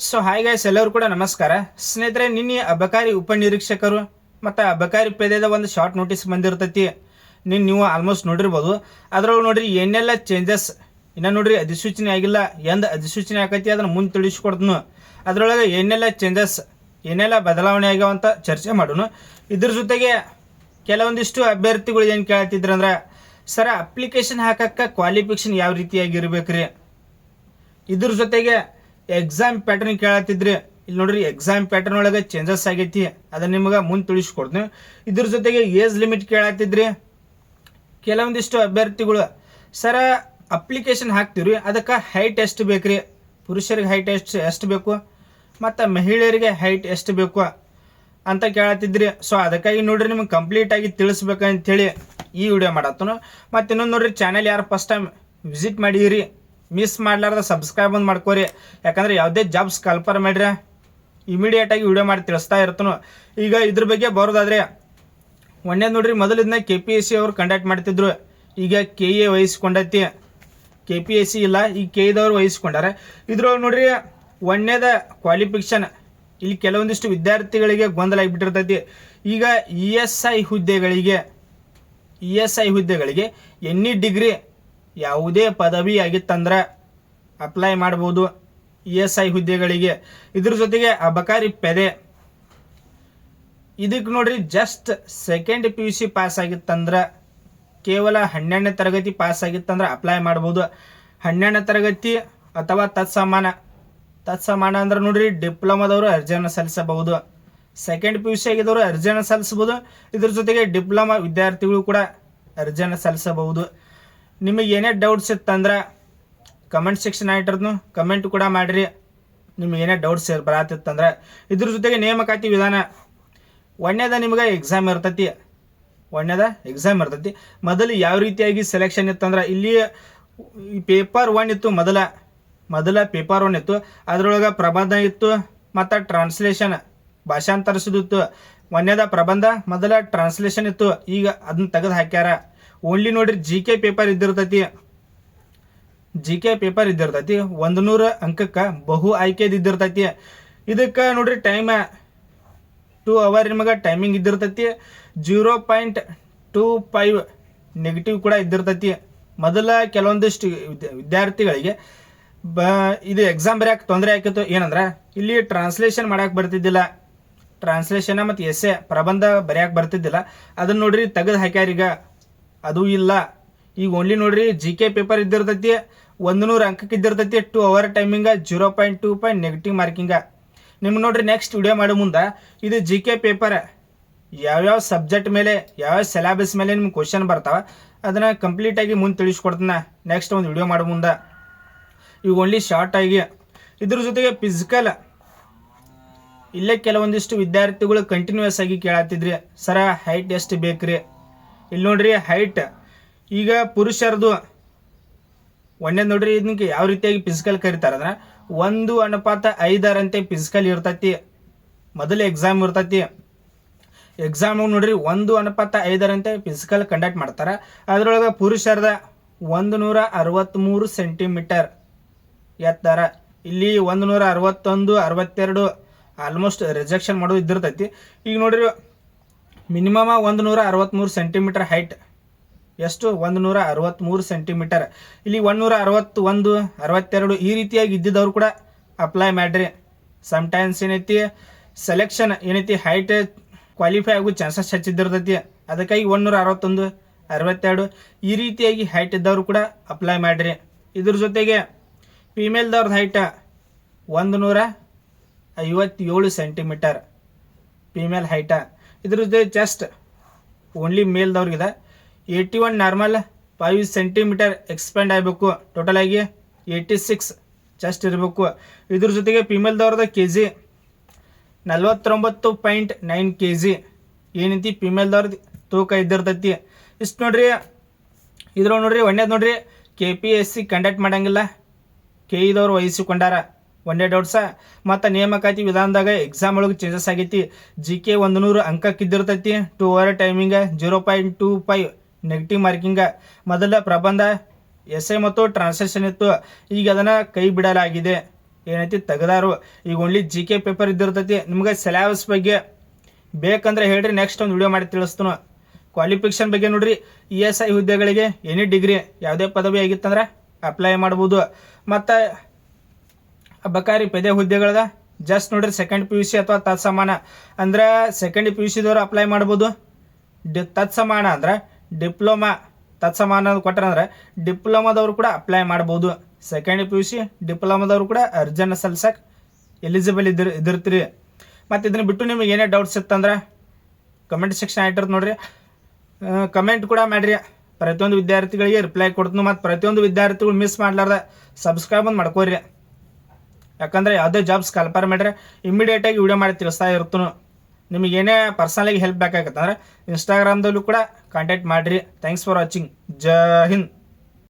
So hi guys, ಎಲ್ಲರೂ ಕೂಡ ನಮಸ್ಕಾರ ಸ್ನೇಹಿತರೆ. ನಿನ್ನೆ ಅಬಕಾರಿ ಉಪನಿರೀಕ್ಷಕರು ಮತ್ತು ಅಬಕಾರಿ ಪೇದೆದ ಒಂದು ಶಾರ್ಟ್ ನೋಟಿಸ್ ಬಂದಿರ್ತೈತಿ. ನೀವು ಆಲ್ಮೋಸ್ಟ್ ನೋಡಿರ್ಬೋದು. ಅದ್ರೊಳಗೆ ನೋಡ್ರಿ ಏನೆಲ್ಲ ಚೇಂಜಸ್ ಇನ್ನು ನೋಡ್ರಿ ಅಧಿಸೂಚನೆ ಆಗಿಲ್ಲ. ಎಂದು ಅಧಿಸೂಚನೆ ಆಕೈತಿ ಅದನ್ನು ಮುಂದೆ ತಿಳಿಸ್ಕೊಡ್ತನು. ಅದರೊಳಗೆ ಏನೆಲ್ಲ ಚೇಂಜಸ್, ಏನೆಲ್ಲ ಬದಲಾವಣೆ ಆಗ್ಯಾವ ಅಂತ ಚರ್ಚೆ ಮಾಡೋಣ. ಇದ್ರ ಜೊತೆಗೆ ಕೆಲವೊಂದಿಷ್ಟು ಅಭ್ಯರ್ಥಿಗಳು ಏನು ಕೇಳ್ತಿದ್ರಂದ್ರೆ, ಸರ ಅಪ್ಲಿಕೇಶನ್ ಹಾಕಕ್ಕೆ ಕ್ವಾಲಿಫಿಕೇಶನ್ ಯಾವ ರೀತಿಯಾಗಿರ್ಬೇಕ್ರಿ. ಇದ್ರ ಜೊತೆಗೆ ಎಕ್ಸಾಮ್ ಪ್ಯಾಟರ್ನ್ ಕೇಳತ್ತಿದ್ರಿ. ಇಲ್ಲಿ ನೋಡ್ರಿ ಎಕ್ಸಾಮ್ ಪ್ಯಾಟರ್ನ್ ಒಳಗೆ ಚೇಂಜಸ್ ಆಗೈತಿ, ಅದನ್ನ ನಿಮಗೆ ಮುಂದೆ ತಿಳಿಸ್ಕೊಡ್ತೀನಿ. ಇದ್ರ ಜೊತೆಗೆ ಏಜ್ ಲಿಮಿಟ್ ಕೇಳತ್ತಿದ್ರಿ. ಕೆಲವೊಂದಿಷ್ಟು ಅಭ್ಯರ್ಥಿಗಳು ಸರ ಅಪ್ಲಿಕೇಶನ್ ಹಾಕ್ತಿವ್ರಿ, ಅದಕ್ಕೆ ಹೈಟ್ ಎಷ್ಟು ಬೇಕ್ರಿ, ಪುರುಷರಿಗೆ ಹೈಟ್ ಎಷ್ಟು ಬೇಕು ಮತ್ತು ಮಹಿಳೆಯರಿಗೆ ಹೈಟ್ ಎಷ್ಟು ಬೇಕು ಅಂತ ಕೇಳತ್ತಿದ್ರಿ. ಸೊ ಅದಕ್ಕಾಗಿ ನೋಡ್ರಿ ನಿಮ್ಗೆ ಕಂಪ್ಲೀಟ್ ಆಗಿ ತಿಳಿಸ್ಬೇಕಂತೇಳಿ ಈ ವಿಡಿಯೋ ಮಾಡತ್ತನು. ಮತ್ತು ಇನ್ನೊಂದು ನೋಡ್ರಿ, ಚಾನಲ್ ಯಾರು ಫಸ್ಟ್ ಟೈಮ್ ವಿಸಿಟ್ ಮಾಡಿರಿ ಮಿಸ್ ಮಾಡ್ಲಾರ್ದ ಸಬ್ಸ್ಕ್ರೈಬ್ ಒಂದು ಮಾಡ್ಕೋರಿ. ಯಾಕಂದ್ರೆ ಯಾವುದೇ ಜಾಬ್ಸ್ ಕಲ್ಪರ್ ಮಾಡ್ರೆ ಇಮಿಡಿಯೇಟಾಗಿ ವಿಡಿಯೋ ಮಾಡಿ ತಿಳಿಸ್ತಾ ಇರ್ತನು. ಈಗ ಇದ್ರ ಬಗ್ಗೆ ಬರೋದಾದ್ರೆ ಒಂದೇ ನೋಡ್ರಿ, ಮೊದಲಿದ್ನ KPSC ಅವರು ಕಂಡಕ್ಟ್ ಮಾಡ್ತಿದ್ರು. ಈಗ KA ವಹಿಸ್ಕೊಂಡೈತಿ, KPSC ಇಲ್ಲ, ಈಗ KEದವ್ರು ವಹಿಸ್ಕೊಂಡಾರೆ. ಇದ್ರೊಳಗೆ ನೋಡ್ರಿ ಒಂದೇದ ಕ್ವಾಲಿಫಿಕೇಶನ್ ಇಲ್ಲಿ ಕೆಲವೊಂದಿಷ್ಟು ವಿದ್ಯಾರ್ಥಿಗಳಿಗೆ ಗೊಂದಲ ಆಗಿಬಿಟ್ಟಿರ್ತೈತಿ. ಈಗ ESI ಹುದ್ದೆಗಳಿಗೆ ಎನಿ ಡಿಗ್ರಿ ಯಾವುದೇ ಪದವಿ ಆಗಿತ್ತಂದ್ರೆ ಅಪ್ಲೈ ಮಾಡ್ಬೋದು ESI ಹುದ್ದೆಗಳಿಗೆ. ಇದ್ರ ಜೊತೆಗೆ ಅಬಕಾರಿ ಪೇದೆ ಇದಕ್ಕೆ ನೋಡ್ರಿ ಜಸ್ಟ್ ಸೆಕೆಂಡ್ PUC ಪಾಸ್ ಆಗಿತ್ತಂದ್ರೆ, ಕೇವಲ 12ನೇ ತರಗತಿ ಪಾಸ್ ಆಗಿತ್ತಂದ್ರೆ ಅಪ್ಲೈ ಮಾಡ್ಬೋದು. 12ನೇ ತರಗತಿ ಅಥವಾ ತತ್ಸಮಾನ ಅಂದ್ರೆ ನೋಡ್ರಿ ಡಿಪ್ಲೊಮಾದವರು ಅರ್ಜಿಯನ್ನು ಸಲ್ಲಿಸಬಹುದು. ಸೆಕೆಂಡ್ PUC ಆಗಿದ್ದವರು ಅರ್ಜಿಯನ್ನು ಸಲ್ಲಿಸಬಹುದು. ಇದ್ರ ಜೊತೆಗೆ ಡಿಪ್ಲೊಮಾ ವಿದ್ಯಾರ್ಥಿಗಳು ಕೂಡ ಅರ್ಜಿಯನ್ನು ಸಲ್ಲಿಸಬಹುದು. ನಿಮಗೆ ಏನೇ ಡೌಟ್ಸ್ ಇತ್ತಂದ್ರೆ ಕಮೆಂಟ್ ಸೆಕ್ಷನ್ ಆಗಿಟ್ಟಿರ್ದು ಕಮೆಂಟ್ ಕೂಡ ಮಾಡಿರಿ. ನಿಮಗೆ ಏನೇ ಡೌಟ್ಸ್ ಬರತ್ತಿತ್ತಂದ್ರೆ. ಇದ್ರ ಜೊತೆಗೆ ನೇಮಕಾತಿ ವಿಧಾನ ಒಂದೇದ ನಿಮಗೆ ಎಕ್ಸಾಮ್ ಇರ್ತೈತಿ. ಮೊದಲು ಯಾವ ರೀತಿಯಾಗಿ ಸೆಲೆಕ್ಷನ್ ಇತ್ತಂದ್ರೆ, ಇಲ್ಲಿ ಪೇಪರ್ 1 ಇತ್ತು. ಮೊದಲ ಪೇಪರ್ 1 ಇತ್ತು. ಅದರೊಳಗೆ ಪ್ರಬಂಧ ಇತ್ತು ಮತ್ತು ಟ್ರಾನ್ಸ್ಲೇಷನ್ ಭಾಷಾಂತರಿಸಿದಿತ್ತು. ಒಂದೇದ ಪ್ರಬಂಧ, ಮೊದಲ ಟ್ರಾನ್ಸ್ಲೇಷನ್ ಇತ್ತು. ಈಗ ಅದನ್ನ ತೆಗೆದು ಹಾಕ್ಯಾರ. ಓನ್ಲಿ ನೋಡ್ರಿ GK ಪೇಪರ್ ಇದ್ದಿರ್ತೈತಿ. 100 ಅಂಕಕ್ಕೆ ಬಹು ಆಯ್ಕೆದಿದ್ದಿರ್ತೈತಿ. ಇದಕ್ಕೆ ನೋಡ್ರಿ ಟೈಮ್ 2 ಅವರ್ ನಿಮಗೆ ಟೈಮಿಂಗ್ ಇದ್ದಿರ್ತೈತಿ. 0.25 ನೆಗೆಟಿವ್ ಕೂಡ ಇದ್ದಿರ್ತೈತಿ. ಮೊದಲ ಕೆಲವೊಂದಿಷ್ಟು ವಿದ್ಯಾರ್ಥಿಗಳಿಗೆ ಇದು ಎಕ್ಸಾಮ್ ಬರೆಯಕ್ಕೆ ತೊಂದರೆ ಆಕಿತ್ತು. ಏನಂದ್ರೆ ಇಲ್ಲಿ ಟ್ರಾನ್ಸ್ಲೇಷನ್ ಮಾಡಕ್ಕೆ ಬರ್ತಿದ್ದಿಲ್ಲ. ಟ್ರಾನ್ಸ್ಲೇಷನ್ ಮತ್ತು ಎಸ್ಸೆ ಪ್ರಬಂಧ ಬರೆಯಕ್ಕೆ ಬರ್ತಿದ್ದಿಲ್ಲ. ಅದನ್ನ ನೋಡ್ರಿ ತೆಗೆದು ಹಾಕ್ಯಾರ. ಈಗ ಅದು ಇಲ್ಲ. ಈಗ ಓನ್ಲಿ ನೋಡ್ರಿ GK ಪೇಪರ್ ಇದ್ದಿರ್ತೈತಿ. 100 ಅಂಕಕ್ಕೆ ಇದ್ದಿರ್ತೈತಿ. 2 ಅವರ್ ಟೈಮಿಂಗ, 0.25 ನೆಗೆಟಿವ್ ಮಾರ್ಕಿಂಗ. ನಿಮ್ಗೆ ನೋಡ್ರಿ ನೆಕ್ಸ್ಟ್ ವಿಡಿಯೋ ಮಾಡೋ ಮುಂದೆ ಇದು GK ಪೇಪರ್ ಯಾವ್ಯಾವ ಸಬ್ಜೆಕ್ಟ್ ಮೇಲೆ, ಯಾವ್ಯಾವ ಸಿಲೆಬಸ್ ಮೇಲೆ ನಿಮ್ಗೆ ಕ್ವಶನ್ ಬರ್ತಾವ ಅದನ್ನ ಕಂಪ್ಲೀಟ್ ಆಗಿ ಮುಂದೆ ತಿಳಿಸ್ಕೊಡ್ತಾನೆ ನೆಕ್ಸ್ಟ್ ಒಂದು ವಿಡಿಯೋ ಮಾಡೋ ಮುಂದೆ. ಈಗ ಓನ್ಲಿ ಶಾರ್ಟ್ ಆಗಿ ಇದ್ರ ಜೊತೆಗೆ ಫಿಸಿಕಲ್ ಇಲ್ಲೇ ಕೆಲವೊಂದಿಷ್ಟು ವಿದ್ಯಾರ್ಥಿಗಳು ಕಂಟಿನ್ಯೂಸ್ ಆಗಿ ಕೇಳತ್ತಿದ್ರಿ, ಸರ ಹೈಟ್ ಎಷ್ಟು ಬೇಕ್ರಿ. ಇಲ್ಲಿ ನೋಡ್ರಿ ಹೈಟ್ ಈಗ ಪುರುಷರದು ಒಂದೇ ನೋಡ್ರಿ, ಇದಕ್ಕೆ ಯಾವ ರೀತಿಯಾಗಿ ಫಿಸಿಕಲ್ ಕರೀತಾರಂದ್ರೆ 1:5 ಅಂತೆ ಫಿಸಿಕಲ್ ಇರ್ತೈತಿ. ಮೊದಲು ಎಕ್ಸಾಮ್ ಇರ್ತೈತಿ. ಎಕ್ಸಾಮ್ ನೋಡ್ರಿ 1:5 ಅಂತೆ ಫಿಸಿಕಲ್ ಕಂಡಕ್ಟ್ ಮಾಡ್ತಾರೆ. ಅದರೊಳಗೆ ಪುರುಷರದ 163 ಸೆಂಟಿಮೀಟರ್ ಎತ್ತರ. ಇಲ್ಲಿ 161, 62 ಆಲ್ಮೋಸ್ಟ್ ರಿಜೆಕ್ಷನ್ ಮಾಡೋದು ಇದ್ದಿರ್ತೈತಿ. ಈಗ ನೋಡ್ರಿ ಮಿನಿಮಮ್ 163 ಸೆಂಟಿಮೀಟರ್ ಹೈಟ್. ಎಷ್ಟು? 163 ಸೆಂಟಿಮೀಟರ್. ಇಲ್ಲಿ 161, 62 ಈ ರೀತಿಯಾಗಿ ಇದ್ದಿದ್ದವ್ರು ಕೂಡ ಅಪ್ಲೈ ಮಾಡ್ರಿ. ಸಮ್ಟೈಮ್ಸ್ ಏನೈತಿ ಸೆಲೆಕ್ಷನ್ ಏನೈತಿ ಹೈಟ್ ಕ್ವಾಲಿಫೈ ಆಗೋ ಚಾನ್ಸಸ್ ಹೆಚ್ಚಿದ್ದಿರ್ತೈತಿ. ಅದಕ್ಕಾಗಿ 161, 62 ಈ ರೀತಿಯಾಗಿ ಹೈಟ್ ಇದ್ದವರು ಕೂಡ ಅಪ್ಲೈ ಮಾಡ್ರಿ. ಇದ್ರ ಜೊತೆಗೆ ಫಿಮೇಲ್ದವ್ರದ್ದು ಹೈಟ್ 157 ಸೆಂಟಿಮೀಟರ್ ಫಿಮೇಲ್ ಹೈಟ. ಇದ್ರ ಜೊತೆ ಚೆಸ್ಟ್ ಓನ್ಲಿ ಮೇಲ್ದವ್ರಿಗಿದೆ 81 ನಾರ್ಮಲ್, 5 ಸೆಂಟಿಮೀಟರ್ ಎಕ್ಸ್ಪೆಂಡ್ ಆಗಬೇಕು. ಟೋಟಲ್ ಆಗಿ 86 ಚೆಸ್ಟ್ ಇರಬೇಕು. ಇದ್ರ ಜೊತೆಗೆ ಫಿಮೇಲ್ದವ್ರದ್ದು KG 49.9 kg ಏನೈತಿ ಫಿಮೇಲ್ದವ್ರದ್ದು ತೂಕ ಇದ್ದಿರ್ತೈತಿ. ಇಷ್ಟು ನೋಡ್ರಿ. ಇದ್ರೊಳಗೆ ನೋಡ್ರಿ ಒಂದೇದು ನೋಡ್ರಿ KPSC ಕಂಡಕ್ಟ್ ಮಾಡಂಗಿಲ್ಲ, KEದವ್ರು ವಹಿಸಿಕೊಂಡಾರ. ಒಂದೇ ಡೌಟ್ಸ. ಮತ್ತು ನೇಮಕಾತಿ ವಿಧಾನದಾಗ ಎಕ್ಸಾಮ್ ಒಳಗೆ ಚೇಂಜಸ್ ಆಗೈತಿ. GK 100 ಅಂಕಕ್ಕೆ ಇದ್ದಿರ್ತೈತಿ. 2 ಅವರ್ ಟೈಮಿಂಗ, 0.25 ನೆಗೆಟಿವ್ ಮಾರ್ಕಿಂಗ. ಮೊದಲ ಪ್ರಬಂಧ, ಎಸ್ಸೆ ಮತ್ತು ಟ್ರಾನ್ಸ್ಲೇಷನ್ ಇತ್ತು. ಈಗ ಅದನ್ನು ಕೈ ಬಿಡಲಾಗಿದೆ. ಏನೈತಿ ತೆಗ್ದಾರು. ಈಗ ಓನ್ಲಿ GK ಪೇಪರ್ ಇದ್ದಿರ್ತೈತಿ. ನಿಮ್ಗೆ ಸಿಲೆಬಸ್ ಬಗ್ಗೆ ಬೇಕಂದ್ರೆ ಹೇಳ್ರಿ, ನೆಕ್ಸ್ಟ್ ಒಂದು ವಿಡಿಯೋ ಮಾಡಿ ತಿಳಿಸ್ತಾನು. ಕ್ವಾಲಿಫಿಕೇಷನ್ ಬಗ್ಗೆ ನೋಡ್ರಿ, ESI ಹುದ್ದೆಗಳಿಗೆ ಎನಿ ಡಿಗ್ರಿ ಯಾವುದೇ ಪದವಿ ಆಗಿತ್ತಂದ್ರೆ ಅಪ್ಲೈ ಮಾಡ್ಬೋದು. ಮತ್ತು ಅಬಕಾರಿ ಪೇದೆ ಹುದ್ದೆಗಳದ ಜಸ್ಟ್ ನೋಡ್ರಿ ಸೆಕೆಂಡ್ PUC ಅಥವಾ ತತ್ಸಮಾನ ಅಂದ್ರೆ ಸೆಕೆಂಡ್ PUCದವ್ರು ಅಪ್ಲೈ ಮಾಡ್ಬೋದು. ತತ್ಸಮಾನ ಅಂದ್ರೆ ಡಿಪ್ಲೊಮಾ, ತತ್ಸಮಾನ ಕೊಟ್ಟರಂದ್ರೆ ಡಿಪ್ಲೊಮಾದವರು ಕೂಡ ಅಪ್ಲೈ ಮಾಡ್ಬೋದು. ಸೆಕೆಂಡ್ PUC ಡಿಪ್ಲೊಮಾದವರು ಕೂಡ ಅರ್ಜಿಯನ್ನು ಸಲ್ಸಕ್ಕೆ ಎಲಿಜಿಬಲ್ ಇದಿರ್ತೀರಿ. ಮತ್ತು ಇದನ್ನ ಬಿಟ್ಟು ನಿಮಗೆ ಏನೇ ಡೌಟ್ಸ್ ಇತ್ತಂದ್ರೆ ಕಮೆಂಟ್ ಸೆಕ್ಷನ್ ಆಗಿರ್ತದೆ ನೋಡ್ರಿ, ಕಮೆಂಟ್ ಕೂಡ ಮಾಡಿರಿ. ಪ್ರತಿಯೊಂದು ವಿದ್ಯಾರ್ಥಿಗಳಿಗೆ ರಿಪ್ಲೈ ಕೊಡ್ತೀನಿ. ಮತ್ತು ಪ್ರತಿಯೊಂದು ವಿದ್ಯಾರ್ಥಿಗಳು ಮಿಸ್ ಮಾಡ್ಲಾರ್ದ ಸಬ್ಸ್ಕ್ರೈಬ್ ಒಂದು ಮಾಡ್ಕೋರಿ. ಯಾಕಂದರೆ ಯಾವುದೇ ಜಾಬ್ಸ್ ಕಲ್ಪರ್ ಮಾಡ್ರೆ ಇಮಿಡಿಯೇಟಾಗಿ ವಿಡಿಯೋ ಮಾಡಿ ತಿಳಿಸ್ತಾ ಇರ್ತೀನಿ. ನಿಮಗೆ ಏನೇ ಪರ್ಸನಲಾಗಿ ಹೆಲ್ಪ್ ಬೇಕಾಗತ್ತಂದ್ರೆ ಇನ್ಸ್ಟಾಗ್ರಾಮ್ದಲ್ಲೂ ಕೂಡ ಕಾಂಟ್ಯಾಕ್ಟ್ ಮಾಡಿರಿ. Thanks for watching. Jai Hind.